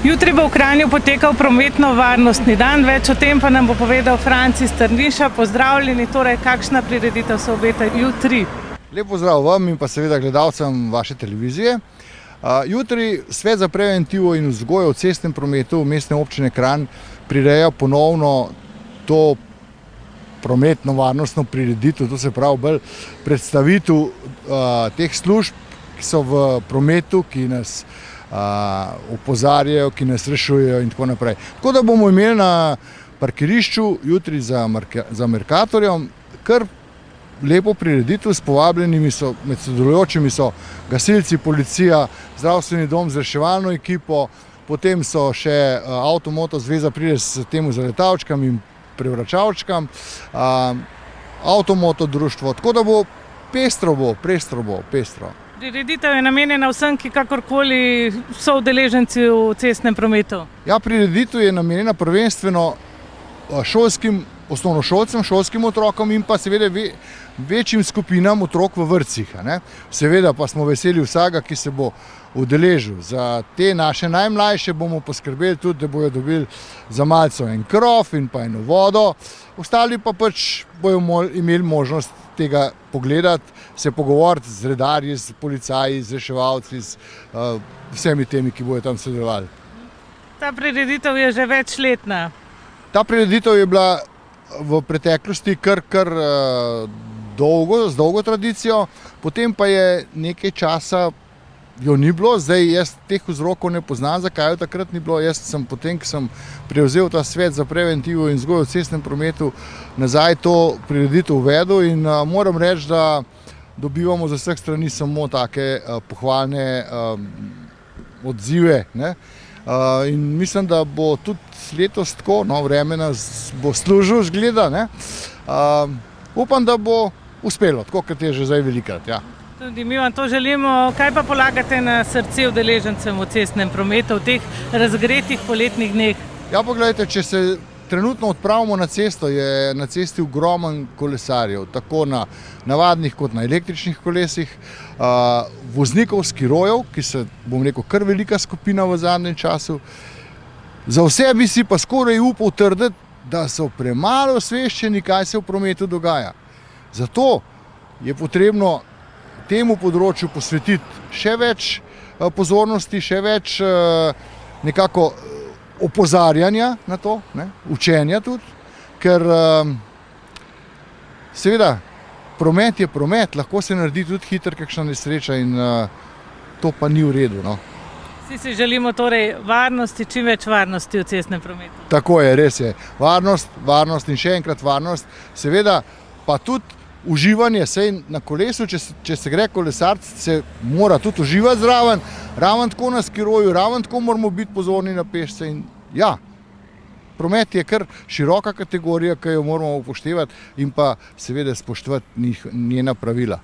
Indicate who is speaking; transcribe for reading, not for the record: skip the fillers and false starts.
Speaker 1: Jutri bo v Kranju potekal prometno-varnostni dan, več o tem pa nam bo povedal Franci Strniša. Pozdravljeni, torej kakšna prireditev se obeta jutri?
Speaker 2: Lep pozdrav vam in pa seveda gledalcem vaše televizije. Jutri Svet za preventivo in vzgojo v cestnem prometu Mestne občine Kranj prireja ponovno to prometno-varnostno prireditev, to se pravi bolj predstavitev teh služb, ki so v prometu, ki nas opozarjajo, ki nas rešujejo in tako naprej. Tako da bomo imeli na parkirišču jutri za Mercatorjem kar lepo prireditev, s povabljenimi so, med sodelujočimi so gasilci, policija, zdravstveni dom z reševalno ekipo, potem so še Avto-Moto zveza pride s temu za letavčkam in prevračavčkam, Avto-Moto društvo, tako da bo pestro.
Speaker 1: Prireditev je namenjena vsem, ki kakorkoli so udeleženci v cestnem prometu.
Speaker 2: Ja, prireditev je namenjena prvenstveno osnovnošolcem, šolskim otrokom in pa seveda večjim skupinam otrok v vrtcih. Seveda pa smo veseli vsega, ki se bo udeležil. Za te naše najmlajše bomo poskrbeli tudi, da bojo dobili za malce en krof in pa eno vodo. Ostali pa pač bojo imeli možnost tega pogledati, se pogovoriti z redarji, z policaji, z reševalci, z vsemi temi, ki bojo tam sodelovali.
Speaker 1: Ta prireditev je že večletna.
Speaker 2: Ta prireditev je bila v preteklosti kar z dolgo tradicijo, potem pa je nekaj časa jo ni bilo, zdaj jaz teh vzrokov ne poznam, zakaj jo takrat ni bilo. Jaz sem potem, ko sem prevzel ta Svet za preventivo in vzgojo v cestnem prometu, nazaj to prireditev uvedel in moram reči, da dobivamo z vseh strani samo take pohvalne odzive. In mislim, da bo tudi letos tako, vreme nas bo služil zgleda. Upam, da bo uspelo, tako kot je že zdaj velikrat. Ja.
Speaker 1: Tudi mi vam to želimo. Kaj pa polagate na srce udeležencem v cestnem prometu v teh razgretih poletnih dneh?
Speaker 2: Ja, pogledajte, če se trenutno odpravimo na cesto, je na cesti ogromen kolesarjev, tako na navadnih kot na električnih kolesih, voznikov skirojev, ki se, bom rekel, kar velika skupina v zadnjem času. Za vse bi si pa skoraj upal trditi, da so premalo osveščeni, kaj se v prometu dogaja. Zato je potrebno temu področju posvetiti še več pozornosti, še več nekako opozarjanja na to, učenja tudi, ker seveda promet je promet, lahko se naredi tudi hitro kakšna nesreča in to pa ni v redu.
Speaker 1: Vsi si želimo torej varnosti, čim več varnosti v cestnem prometu.
Speaker 2: Tako je, res je. Varnost in še enkrat varnost, seveda pa tudi uživanje, sej na kolesu, če se gre kolesarc, se mora tudi uživati zraven, ravno tako na skiroju, ravno tako moramo biti pozorni na pešce in ja, promet je kar široka kategorija, ki jo moramo upoštevati in pa seveda spoštovati njena pravila.